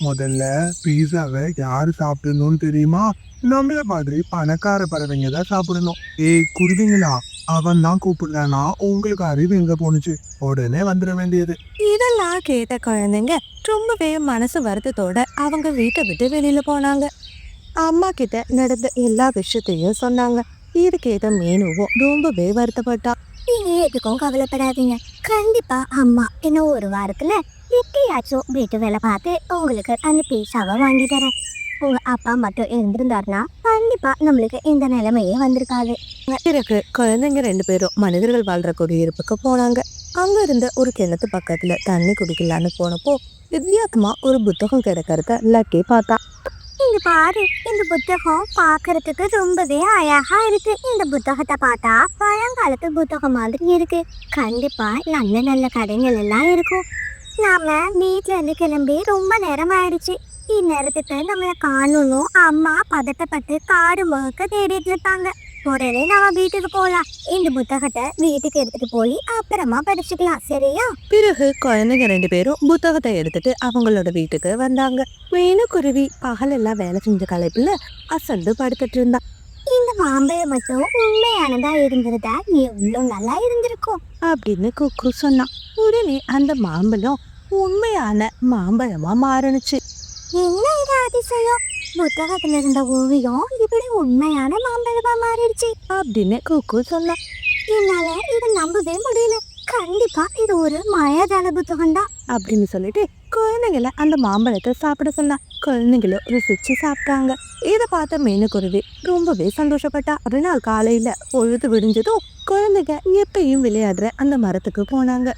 முதல்ல பீஸாவை யாரு சாப்பிடணும்னு தெரியுமா? நம்மள மாதிரி பணக்கார பறவைங்க தான் சாப்பிடணும். ஏய் குருவிங்களா, அவன் தான் கூப்பிடுறானா, உங்களுக்கு அறிவு எங்க போனுச்சு? உடனே வந்துட வேண்டியது. இதெல்லாம் கேட்ட குழந்தைங்க ரொம்பவே மனசு வருத்தத்தோட அவங்க வீட்டை விட்டு வெளியில போனாங்க. அம்மா கிட்ட நடந்த எல்லா விஷயத்தையும் சொன்னாங்க. இது கேட்ட மீனுவும் ரொம்பவே வருத்தப்பட்டா. நீங்க எதுக்கும் கவலைப்படாதீங்க. கண்டிப்பா அம்மா இன்னும் ஒரு வாரத்துல எப்படியாச்சும் வீட்டு வேலை பார்த்து உங்களுக்கு அந்த பீஸாவை வாங்கி தரேன். உங்க அப்பா மட்டும் இருந்திருந்தாருன்னா கண்டிப்பா நம்மளுக்கு இந்த நிலைமையே வந்திருக்காது. பிறகு குழந்தைங்க 2 பேரும் மனிதர்கள் வாழ்ற குடியிருப்புக்கு போனாங்க. அங்க இருந்த ஒரு கிணத்து பக்கத்துல தண்ணி குடிக்கலான்னு போனப்போ வித்தியாசமா ஒரு புத்தகம் கிடக்கிறத லக்கி பார்த்தா. இங்க பாரு, இந்த புத்தகம் பாக்குறதுக்கு ரொம்பவே அழகா இருக்கு. இந்த புத்தகத்தை பார்த்தா பழங்காலத்து புத்தகம் மாதிரி இருக்கு. கண்டிப்பா நல்ல நல்ல கதைகள் எல்லாம் இருக்கும். நாம வீட்டுல இருந்து கிளம்பி ரொம்ப நேரம் ஆயிடுச்சு. இந்நேரத்துக்கு நம்மள காணணும் அம்மா பதட்டப்பட்டு காடு முழுக்க தேடிட்டு இருப்பாங்க. உடனே நம்ம வீட்டுக்கு போலாம். இந்த புத்தகத்தை வீட்டுக்கு எடுத்துட்டு போய் அப்புறமா படிச்சுக்கலாம், சரியா? பிறகு குழந்தைங்க 2 பேரும் புத்தகத்தை எடுத்துட்டு அவங்களோட வீட்டுக்கு வந்தாங்க. மீனுக்குருவி பகலெல்லாம் வேலை செஞ்ச களைப்புல அசந்து படுத்துட்டு இருந்தா. இந்த மாம்பழம் மட்டும் உண்மையானதா இருந்திருந்தா எவ்வளவு நல்லா இருந்திருக்கும் அப்படின்னு குக்கு சொன்னான். உடனே அந்த மாம்பழம் உண்மையான மாம்பழமா மாறுனுச்சு. என்ன இது அதிசயம்! புத்தகத்துல இருந்த ஓவியம் இப்படி உண்மையான மாம்பழமா மாறிடுச்சு அப்படின்னு குக்கு சொன்னான். என்னால இதை நம்பவே முடியல. கண்டிப்பா இது ஒரு மாயாஜால புத்தகம் தான் அப்படின்னு சொல்லிட்டு குழந்தைங்கள அந்த மாம்பழத்தை சாப்பிட சொன்னா. குழந்தைங்களும் ருசிச்சு சாப்பிட்டாங்க. இதை பார்த்த மீனுக்குருவி ரொம்பவே சந்தோஷப்பட்டா. அதனால் காலையில பொழுது விடிஞ்சதும் குழந்தைங்க எப்பயும் விளையாடுற அந்த மரத்துக்கு போனாங்க.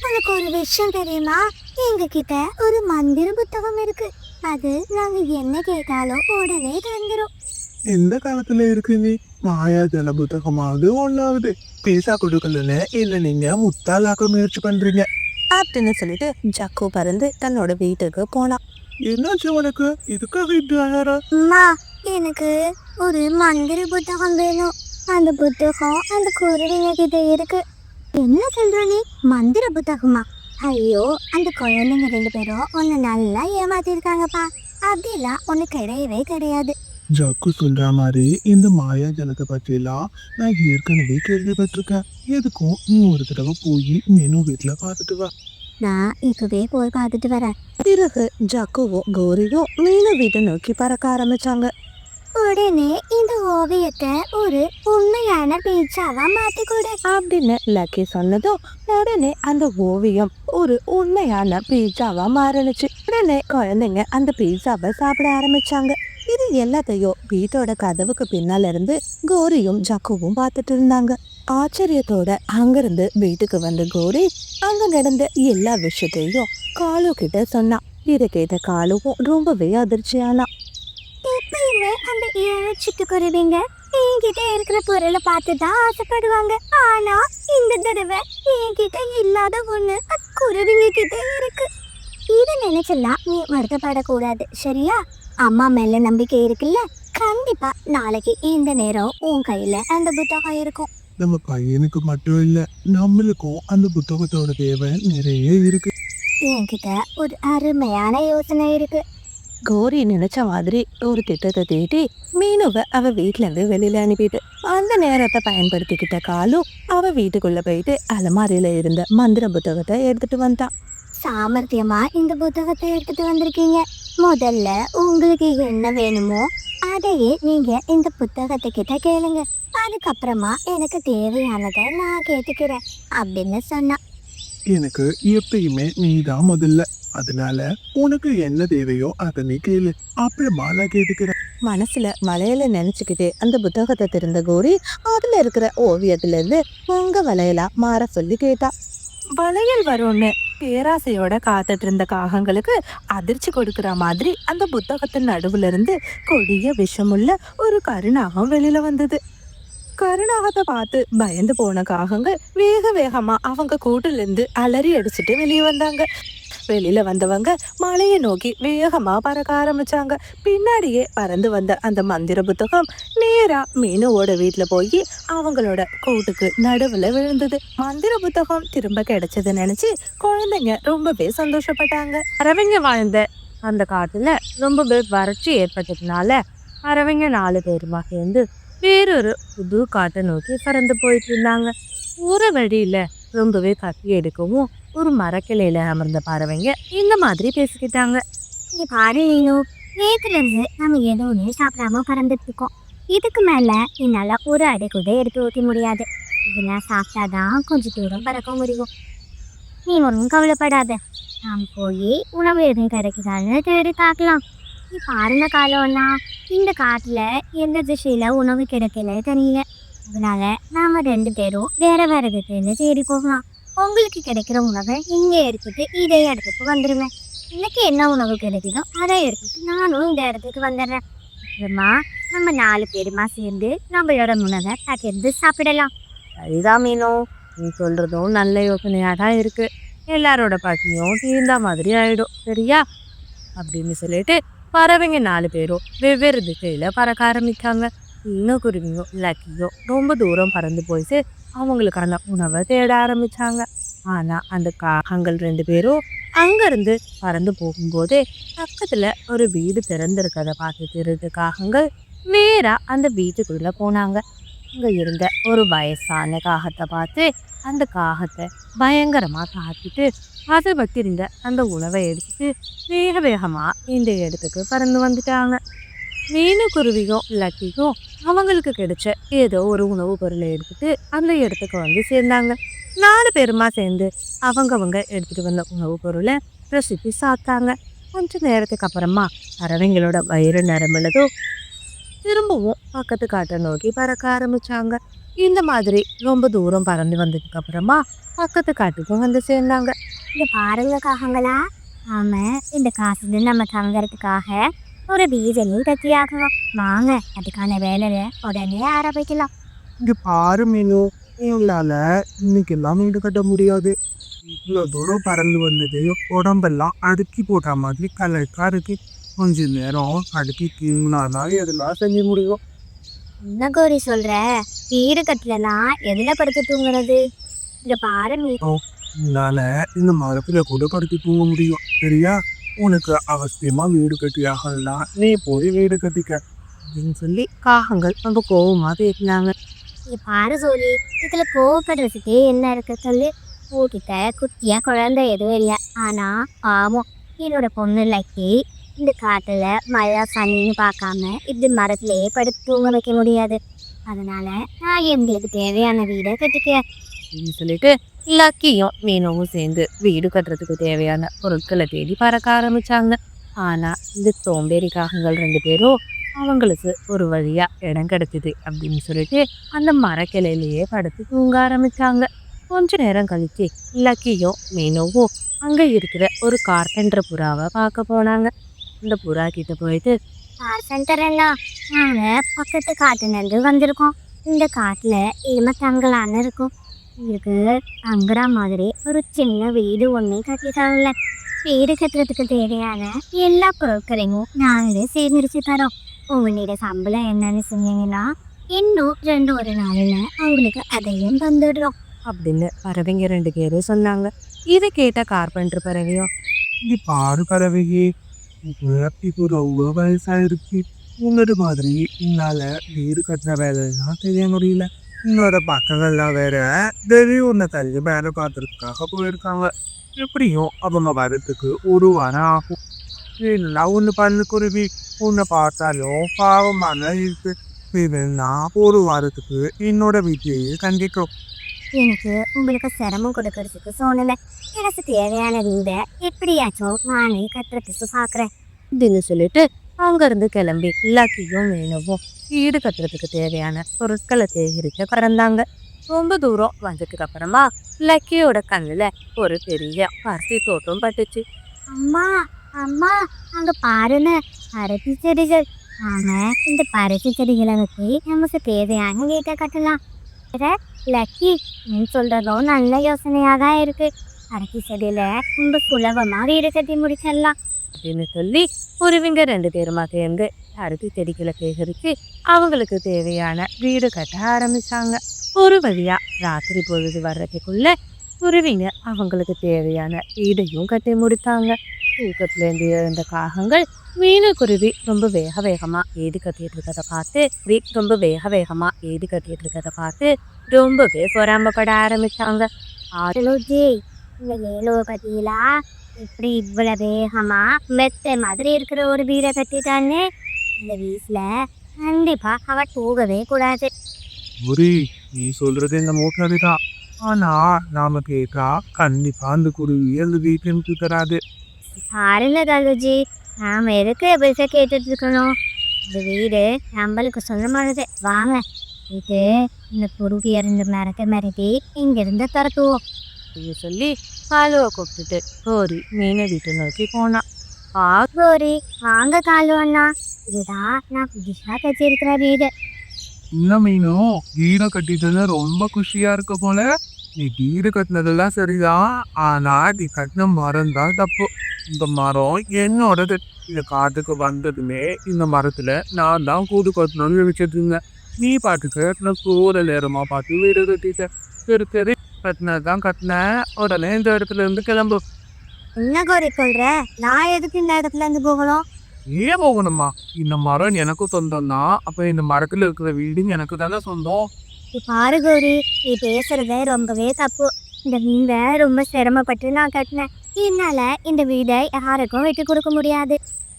உனக்கு ஒரு விஷயம் தெரியுமா? எங்க கிட்ட ஒரு மந்திர புத்தகம் இருக்கு. அது நாங்க என்ன கேட்டாலும் உடனே தந்துரும். எந்த காலத்துல இருக்கு நீ? மாயா ஜல புத்தகமாவது ஒண்ணாவது பீஸா கொடுக்கலன்னு இல்ல நீங்க முத்தாளாக்க முயற்சி பண்றீங்க அப்படின்னு சொல்லிட்டு ஜக்கு பறந்து தன்னோட வீட்டுக்கு போனான். என்னாச்சு உனக்கு? இதுக்கு வீட்டு அழற? அம்மா, எனக்கு ஒரு மந்திர புத்தகம் வேணும். அந்த புத்தகம் அந்த குருவிங்க கிட்ட இருக்கு. என்ன சொல்ற நீ? மந்திர புத்தகமா? ஐயோ, அந்த குழந்தைங்க 2 பேரும் உன்னை நல்லா ஏமாத்திருக்காங்கப்பா. அப்படிலாம் ஒண்ணு கிடையவே கிடையாது. ஜக்கு சொல்ற மாதிரி இந்த மாயா ஜலத்தை பற்றியெல்லாம் நான் ஏற்கனவே கேள்விப்பட்டிருக்கேன். எதுக்கும் நீ ஒரு தடவை போய் மெனு வீட்டுல பார்த்துட்டு வா. நான் இப்பவே போய் பார்த்துட்டு வரேன். பிறகு ஜக்குவும் கௌரியும் மீனு வீட்டை நோக்கி பறக்க ஆரம்பிச்சாங்க. உடனே இந்த ஓவியத்தை ஒரு உண்மையான பீட்சாவா மாத்தி கொடு அப்படின்னு லக்கி சொன்னதும் உடனே அந்த ஓவியம் ஒரு உண்மையான பீட்சாவா மாறினுச்சு. உடனே குழந்தைங்க அந்த பீட்சாவை சாப்பிட ஆரம்பிச்சாங்க. இது எல்லாத்தையும் வீட்டோட கதவுக்கு பின்னால இருந்து கோரியும் ஜக்குவும் பார்த்துட்டு இருந்தாங்க. ஆச்சரியத்தோட அங்கிருந்து வீட்டுக்கு வந்த கோரி அங்க நடந்த எல்லா விஷயத்தையும் காலு கிட்ட சொன்னா. இதை கேட்ட காலுவும் ரொம்பவே அதிர்ச்சியானா. எப்பயுமே அந்த 7 சிட்டுக்குருவிங்க என்கிட்ட இருக்கிற பொருளை பார்த்து தான் ஆசைப்படுவாங்க. ஆனா இந்த தடவை என்கிட்ட இல்லாத ஒண்ணு குருவிங்க கிட்ட இருக்கு. இதை நினைச்செல்லாம் நீ வருத்தப்படக்கூடாது, சரியா? அம்மா மேல நம்பிக்கை இருக்குல்ல? கண்டிப்பா நாளைக்கு இந்த நேரம் உன் கையில அந்த புத்தகம் இருக்கும். நம்ம பையனுக்கு மட்டும் இல்ல, நம்மளுக்கும் அந்த புத்தகத்தோட தேவை நிறைய இருக்கு. என்கிட்ட ஒரு அருமையான யோசனை இருக்கு. கோரி நினைச்ச மாதிரி ஒரு திட்டத்தை தீட்டி மீனுவை அவ வீட்டுல இருந்து வெளியில அனுப்பிட்டு அந்த நேரத்தை பயன்படுத்திக்கிட்ட காலு அவ வீட்டுக்குள்ள போயிட்டு அலமாரியில இருந்த மந்திர புத்தகத்தை எடுத்துட்டு வந்தான். சாமர்த்தியமா இந்த புத்தகத்தை எடுத்துட்டு வந்திருக்கீங்க. முதல்ல உங்களுக்கு என்ன வேணுமோ அதையே நீங்க இந்த புத்தகத்தை கிட்ட கேளுங்க. அதுக்கப்புறமா எனக்கு தேவையானதை நான் கேட்டுக்கிறேன் அப்படின்னு சொன்னா. எனக்கு எப்பயுமே நீதான் முதல்ல. அதனால உனக்கு என்ன தேவையோ அதை நீ கேளு, அப்புறமா நான் கேட்டுக்கிறேன். மனசுல வளையல நினைச்சுக்கிட்டு அந்த புத்தகத்தை திறந்த கோரி அதுல இருக்கிற ஓவியத்துல இருந்து உங்க வளையலா மாற சொல்லி கேட்டா. வளையல் வரும்னு பேராசையோட காத்துட்டு இருந்த காகங்களுக்கு அதிர்ச்சி கொடுக்கிற மாதிரி அந்த புத்தகத்தின் நடுவுல இருந்து கொடிய விஷமுள்ள ஒரு கருநாகம் வெளியில வந்தது. கருநாகத்தை பார்த்து பயந்து போன காகங்கள் வேக வேகமா அவங்க கூட்டுல இருந்து அலறி அடிச்சுட்டு வெளியே வந்தாங்க. வெளியில வந்தவங்க மலையை நோக்கி வேகமா பறக்க ஆரம்பிச்சாங்க. பின்னாடியே பறந்து வந்த அந்த மந்திர புத்தகம் நேரா மீனுவோட வீட்டுல போய் அவங்களோட கூட்டுக்கு நடுவுல விழுந்தது. மந்திர புத்தகம் திரும்ப கிடைச்சது நினைச்சு குழந்தைங்க ரொம்பவே சந்தோஷப்பட்டாங்க. பறவைங்க வாழ்ந்த அந்த காட்டுல ரொம்பவே வறட்சி ஏற்பட்டதுனால பறவைங்க 4 பேருமா சேர்ந்து வேறொரு புது காட்டை நோக்கி பறந்து போயிட்டு இருந்தாங்க. ஒரு வழியில ரொம்பவே கத்தி எடுக்கவும் ஒரு மரக்கிளையில அமர்ந்த பறவைங்க இந்த மாதிரி பேசிக்கிட்டாங்க. இங்க பாரு நீனு, நேத்துல இருந்து நம்ம எதுவுமே சாப்பிடாம பறந்துட்டு இருக்கோம். இதுக்கு மேல என்னால ஒரு அடி கூட எடுத்து வைக்க முடியாது. இதெல்லாம் சாப்பிட்டாதான் கொஞ்சம் தூரம் பறக்க முடியும். நீ ஒன்றும் கவலைப்படாத. நாம் போய் உணவு எதுவும் கிடைக்குதான்னு தேடி பார்க்கலாம். நீ பாருங்க காலம்னா, இந்த காட்டுல எந்த திசையில உணவு கிடைக்கல தெரியல. அதனால நாம 2 பேரும் வேற வேற திசையில தேடி போகலாம். உங்களுக்கு கிடைக்கிற உணவை இங்க எடுத்துட்டு இதே இடத்துக்கு வந்துடுவேன். எனக்கு என்ன உணவு கிடைக்குதோ அதை எடுத்துட்டு நானும் இந்த இடத்துக்கு வந்துடுறேன். அப்புறமா நம்ம 4 பேருமா சேர்ந்து நம்மளோட உணவை பகிர்ந்து சாப்பிடலாம். சரிதான் மீனோ, நீ சொல்றதும் நல்ல யோசனையா தான் இருக்கு. எல்லாரோட பசியும் தீர்ந்த மாதிரி ஆயிடும், சரியா? அப்படின்னு சொல்லிட்டு பறவைங்க 4 பேரும் வெவ்வேறு திசையில பறக்க ஆரம்பிச்சாங்க. இன்னும் குருவியும் லக்கியும் ரொம்ப தூரம் பறந்து போயிட்டு அவங்களுக்கான உணவை தேட ஆரம்பிச்சாங்க. ஆனா அந்த காகங்கள் 2 பேரும் அங்கிருந்து பறந்து போகும்போதே பக்கத்துல ஒரு வீடு திறந்திருக்கதை பார்த்து 2 காகங்கள் நேரா அந்த வீட்டுக்குள்ள போனாங்க. அங்க இருந்த ஒரு வயசான காகத்தை பார்த்து அந்த காகத்தை பயங்கரமா தாக்கிட்டு அதை வச்சிருந்த அந்த உணவை எடுத்துட்டு வேக வேகமா இந்த இடத்துக்கு பறந்து வந்துட்டாங்க. மீனுக்குருவியும் லக்கியும் அவங்களுக்கு கிடைச்ச ஏதோ ஒரு உணவு பொருளை எடுத்துட்டு அந்த இடத்துக்கு வந்து சேர்ந்தாங்க. 4 பேருமா சேர்ந்து அவங்க எடுத்துட்டு வந்த உணவு பொருளை ரசித்து சாப்பிட்டாங்க. கொஞ்ச நேரத்துக்கு அப்புறமா பறவைங்களோட வயிறு நிரம்பினதும் திரும்பவும் பக்கத்து காட்டை நோக்கி பறக்க ஆரம்பிச்சாங்க. இந்த மாதிரி ரொம்ப தூரம் பறந்து வந்ததுக்கு அப்புறமா பக்கத்து காட்டுக்கும் வந்து சேர்ந்தாங்க. இங்க பாருங்க காகங்களா, நாம இந்த காசுல நம்ம தங்கறதுக்காக ஒரு வீடெல்லாம் கட்டியாகலாம். வாங்க, அதுக்கான வேலையை உடனே ஆரம்பிக்கலாம். இங்க பாரு மீனு, எங்களால இன்னைக்கெல்லாம் வீடு கட்ட முடியாது. இவ்வளோ தூரம் பறந்து வந்தது உடம்பெல்லாம் அடுக்கி போட்ட மாதிரி கலக்கா இருக்கு. கொஞ்ச நேரம் அடுக்கி தூங்கினாதான் எதெல்லாம் செஞ்சு முடியும். என்ன கோரி சொல்ற? வீடு கட்டலாம் எதுல படுத்து தூங்குறது? இங்க பாரு நீ, உன்னால இந்த மரத்துல கூட படுத்து தூங்க முடியும், சரியா? உனக்கு அவசியமா வீடு கட்டியாகலாம், நீ போய் வீடு கட்டிக்க அப்படின்னு சொல்லி காகங்கள் ரொம்ப கோவமா பேசினாங்க. இங்க பாரு சோழி, இதுல கோவப்படுறதுக்கே என்ன இருக்கு சொல்லு? உன்கிட்ட குட்டியா குழந்தை எதுவும் இல்லை. ஆனா ஆமாம், என்னோட பொண்ணு லக்கி இந்த காட்டுல மழை சனின்னு பார்க்காம இப்படி மரத்திலேயே படுத்து தூங்க வைக்க முடியாது. அதனால நான் எங்களுக்கு தேவையான வீடை கட்டிக்கிறேன் அப்படின்னு சொல்லிட்டு லக்கியும் மீனவும் சேர்ந்து வீடு கட்டுறதுக்கு தேவையான பொருட்களை தேடி பறக்க ஆரம்பிச்சாங்க. ஆனா இந்த சோம்பேறி காகங்கள் 2 பேரும் அவங்களுக்கு ஒரு வழியா இடம் கிடைச்சிது அப்படின்னு சொல்லிட்டு அந்த மரக்கிளையிலேயே படுத்து தூங்க ஆரம்பிச்சாங்க. கொஞ்ச நேரம் கழிச்சு லக்கியும் மீனவும் அங்க இருக்கிற ஒரு கார்பெண்டர் புறாவை பார்க்க போனாங்க. இந்த புறா கிட்ட போயிட்டு, சென்டர் எல்லாம் நாங்க பக்கத்து காட்டுலேருந்து வந்திருக்கோம். இந்த காட்டுல இனிமே தங்கலான்னு இருக்கும். இதுக்கு தங்குற மாதிரி ஒரு சின்ன வீடு ஒன்று கட்டிட்டாங்கல்ல. வீடு கட்டுறதுக்கு தேவையான எல்லா பொருட்களையும் நாங்களே சேகரிச்சு தரோம். உங்களோட சம்பளம் என்னன்னு சொன்னீங்கன்னா இன்னும் 2 நாளில் அவங்களுக்கு அதையும் தந்துடுறோம் அப்படின்னு பறவைங்க 2 பேரும் சொன்னாங்க. இதை கேட்ட கார்பெண்டர் பறவையும், இங்க பாரு பறவையே, இப்போ ரொம்ப வயசாயிருக்கு. உன்னோட மாதிரி என்னால வீடு கட்டுற வேலையெல்லாம் செய்ய முடியல. உன்னோட பக்கங்கள்லாம் வேற திடீர் உன்னை தள்ளி வேலை பார்த்துறதுக்காக போயிருக்காங்க. எப்படியும் அவங்க வரத்துக்கு 1 வாரம் ஆகும். இல்லைன்னா ஒன்று பண்ணு குருவி, உன்னை பார்த்தாலும் பாவமான இருக்கு. இதுன்னா 1 வாரத்துக்கு என்னோட வீட்டையே கண்டிக்கும். எனக்கு உங்களுக்கு சிரமம் கொடுக்கறதுக்கு சோனலை. எனக்கு தேவையான வீடை எப்படியாச்சும் நானே கட்டுறதுக்கு பார்க்குறேன் அப்படின்னு சொல்லிட்டு அங்கிருந்து கிளம்பி லக்கியும் மீனவும் வீடு கட்டுறதுக்கு தேவையான பொருட்களை சேகரிக்க பறந்தாங்க. ரொம்ப தூரம் வந்ததுக்கு அப்புறமா லக்கியோட கண்ணுல ஒரு பெரிய பருத்தி தோட்டம் பட்டுச்சு. அம்மா அம்மா, அங்க பாருங்க, பருத்தி செடிகள். நாம இந்த பருத்தி செடிகளை வச்சு நமக்கு தேவையான வீட்டை கட்டலாம். லக்கி, நீ சொல்றதும் நல்ல யோசனையா தான் இருக்கு. பருத்தி செடியில ரொம்ப சுலபமா வீடு கட்டி முடிச்சிடலாம் அப்படின்னு சொல்லி குருவிங்க 2 பேருமா சேர்ந்து பருத்தி செடிகளை சேகரித்து அவங்களுக்கு தேவையான வீடு கட்ட ஆரம்பிச்சாங்க. ஒரு வழியா ராத்திரி பொழுது வர்றதுக்குள்ள குருவிங்க அவங்களுக்கு தேவையான வீடையும் கட்டி முடித்தாங்க. தூக்கத்துலேருந்து எழுந்த காகங்கள் மீனுக்குருவி ரொம்ப வேகமா ஏதி கட்டிட்டு இருக்கிறத பார்த்து ரொம்பவே பொறாமப்பட ஆரம்பிச்சாங்க. அருளுஜி, இந்த வேலுவ பத்தியிலா இப்படி இவ்வளவு வேகமா மெத்த மாதிரி இருக்கிற ஒரு வீடை கட்டிட்டான்னு இந்த வீட்டுல கண்டிப்பா அவ தூங்கவே கூடாது. புரி, நீ சொல்றது இந்த மூட்டதுதான். ஆனா நாம கேட்டா கண்டிப்பா அந்த குருவி அந்த வீட்டுக்கு தராது. பாருங்க கல்லுஜி, நாம எதுக்கு எப்படி கேட்டுட்டு இருக்கணும்? இந்த வீடு நம்மளுக்கு சொந்தமானது. வாங்க இது இந்த குருவி இருந்து மிரட்டி இங்கிருந்து துரத்துவோம் அப்படின்னு சொல்லி காலுவை கூப்பிட்டுட்டு கோரி மீனை வீட்டை நோக்கி போனான். கோரி. வாங்க காலு அண்ணா, இதுதான் நான் புதுசா கட்டியிருக்கிற வீடு. இன்னும் மீனும் வீடை கட்டிட்டது ரொம்ப குஷியா இருக்க போல. நீ வீடு கட்டினதெல்லாம் சரிதான், ஆனா நீ கட்டின மரம் தான் தப்பு. இந்த மரம் என்னோடது. இந்த காட்டுக்கு வந்ததுமே இந்த மரத்துல நான் தான் கூடு கட்டணும்னு நினைச்சிட்டு இருந்தேன். நீ பாட்டுக்கு நான் கூற நேரமா பார்த்து வீடு கட்டிட்ட. சரி சரி, கட்டினதான் கட்டினேன், உடனே இந்த இடத்துல இருந்து கிளம்பு. என்ன கோரி சொல்ற? நான் எதுக்கு இந்த இடத்துல இருந்து போகணும்? ஏன் போகணுமா? இந்த மரம் எனக்கும் சொந்தம் தான். அப்ப இந்த மரத்துல இருக்கிற வீடு எனக்கு தானே சொந்தம். பாரு கோரி, நீ பேசுறதே ரொம்பவே தப்பு. இந்த வீடை ரொம்ப சிரமப்பட்டு நான் கட்டினேன். என்னால இந்த வீடை யாருக்கும் விட்டு கொடுக்க முடியாது.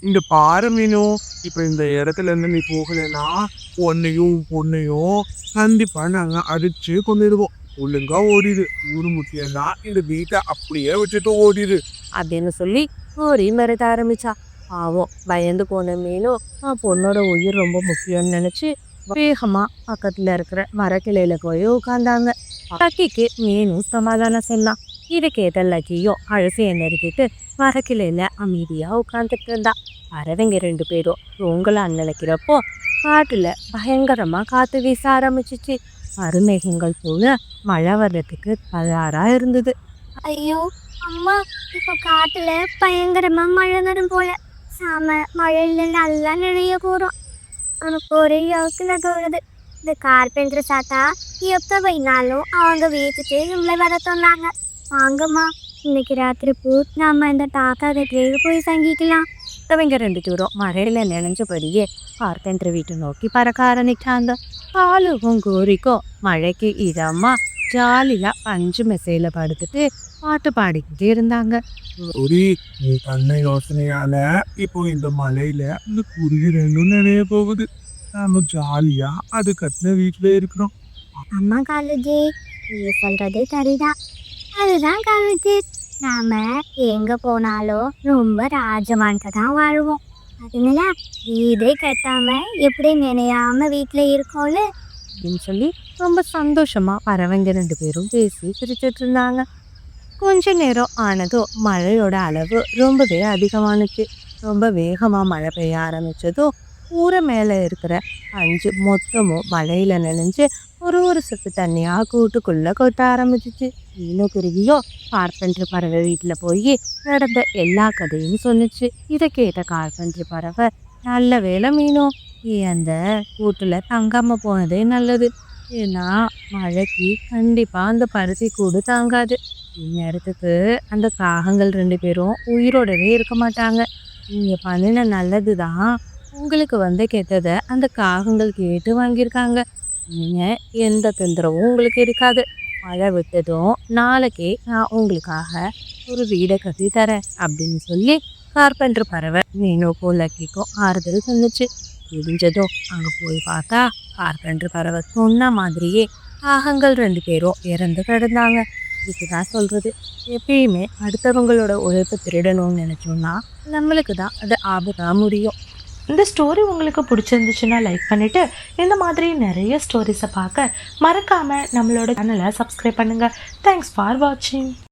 இங்க பாரு மீனு, இப்ப இந்த இடத்துல இருந்து நீ போகலன்னா உன்னையும் பொண்ணையும் கண்டிப்பா நாங்க அடிச்சு கொண்டுடுவோம். ஒழுங்கா ஓடிடு. ஊரு முக்கியம்னா இந்த வீட்டை அப்படியே விட்டுட்டு ஓடிடு அப்படின்னு சொல்லி கோரி மிரட்ட ஆரம்பிச்சா. பாவம் பயந்து போன மீனும் பொண்ணோட உயிர் ரொம்ப முக்கியம்னு நினைச்சு வேகமா பக்கத்துல இருக்கிற மரக்கிளையில போய் உட்காந்தாங்க. லக்கிக்கு மீனும் சமாதானம் சொன்னான். இதை கேட்ட லக்கியும் அழசியை நெருக்கிட்டு மரக்கிளையில அமைதியா உட்காந்துட்டு இருந்தா. பறவைங்க 2 பேரும் தூங்கலான்னு நினைக்கிறப்போ காட்டுல பயங்கரமா காத்து வீச ஆரம்பிச்சிச்சு. மறுமேகங்கள் போல மழை வர்றதுக்கு தயாரா இருந்தது. ஐயோ அம்மா, இப்ப காட்டுல பயங்கரமா மழை வரும் போல. சாம மழையில நல்லா நிறைய போறோம். எனக்கு ஒரே யோசனை தோணுது. இந்த கார்பெண்டர் சாத்தா எப்ப வைனாலும் அவங்க வீட்டுக்கு இவங்களை வர சொன்னாங்க. வாங்கம்மா, இன்னைக்கு ராத்திரி நாம இந்த தாத்தா வீட்டுக்கு போய் தங்கிக்கலாம். அவங்க 2 பேரும் மழையில நினைஞ்சபடியே கார்பெண்டர் வீட்டை நோக்கி பறக்க ஆரம்பிச்சாங்க. காலுக்கும் கோரிக்கும் மழைக்கு இதமா ஜாலியா பஞ்சு மெசையில படுத்துட்டு பாட்டு பாடிக்கிட்டே இருந்தாங்க. ஒரு நீ பண்ண யோசனையால இப்போ இந்த மலையில இந்த குருவி 2 நிறைய போகுது. நாம ஜாலியா அது கட்டின வீட்டுல இருக்கிறோம். அம்மா காலேஜி, நீ சொல்றது சரிதான். அதுதான் காலேஜி, நாம எங்க போனாலும் ரொம்ப ராஜமான்ட்டு தான் வாழ்வோம். அதனால வீடே கட்டாம எப்படி நினையாம வீட்டுல இருக்கோம்ல அப்படின்னு சொல்லி ரொம்ப சந்தோஷமா பறவைங்க 2 பேரும் பேசி சிரிச்சிட்டு இருந்தாங்க. கொஞ்ச நேரம் ஆனதும் மழையோட அளவு ரொம்பவே அதிகமானுச்சு. ரொம்ப வேகமா மழை பெய்ய ஆரம்பிச்சதும் ஊரை மேல இருக்கிற பஞ்சு மொத்தமும் மழையில நனைஞ்சு ஒரு சொட்டு தண்ணியா கூட்டுக்குள்ள கொட்ட ஆரம்பிச்சிச்சு. மீனும் குருவியோ கார்பெண்டர் பறவை வீட்டுல போய் நடந்த எல்லா கதையும் சொன்னுச்சு. இதை கேட்ட கார்பெண்டர் பறவை, நல்ல வேலை மீனும், நீ அந்த கூட்டுல தங்காம போனதே நல்லது. ஏன்னா மழைக்கு கண்டிப்பா அந்த பருத்தி கூடு தாங்காது. இந்நேரத்துக்கு அந்த காகங்கள் 2 பேரும் உயிரோடவே இருக்க மாட்டாங்க. நீங்க பண்ணின நல்லதுதான் உங்களுக்கு வந்த கெட்டதை அந்த காகங்கள் கேட்டு வாங்கியிருக்காங்க. நீங்க எந்த தொந்தரவும் உங்களுக்கு இருக்காது. மழை விட்டதும் நாளைக்கே நான் உங்களுக்காக ஒரு வீடை கட்டி தரேன் அப்படின்னு சொல்லி கார்பெண்டர் பறவை மீனுக்கும் லக்கிக்கும் ஆறுதல் சொன்னுச்சு. விடிஞ்சதும் அங்க போய் பார்த்தா கார்பெண்டர் பறவை சொன்ன மாதிரியே காகங்கள் 2 பேரும் இறந்து கிடந்தாங்க. இதுதான் சொல்றது, எப்பயுமே அடுத்தவங்களோட உழைப்பு திருடணும்னு நினைச்சோம்னா நம்மளுக்கு தான் அது ஆபத்தா முடியும். இந்த ஸ்டோரி உங்களுக்கு பிடிச்சிருந்துச்சுன்னா லைக் பண்ணிவிட்டு இந்த மாதிரி நிறைய ஸ்டோரிஸை பார்க்க மறக்காமல் நம்மளோட சேனலை சப்ஸ்கிரைப் பண்ணுங்கள். தேங்க்ஸ் ஃபார் வாட்சிங்.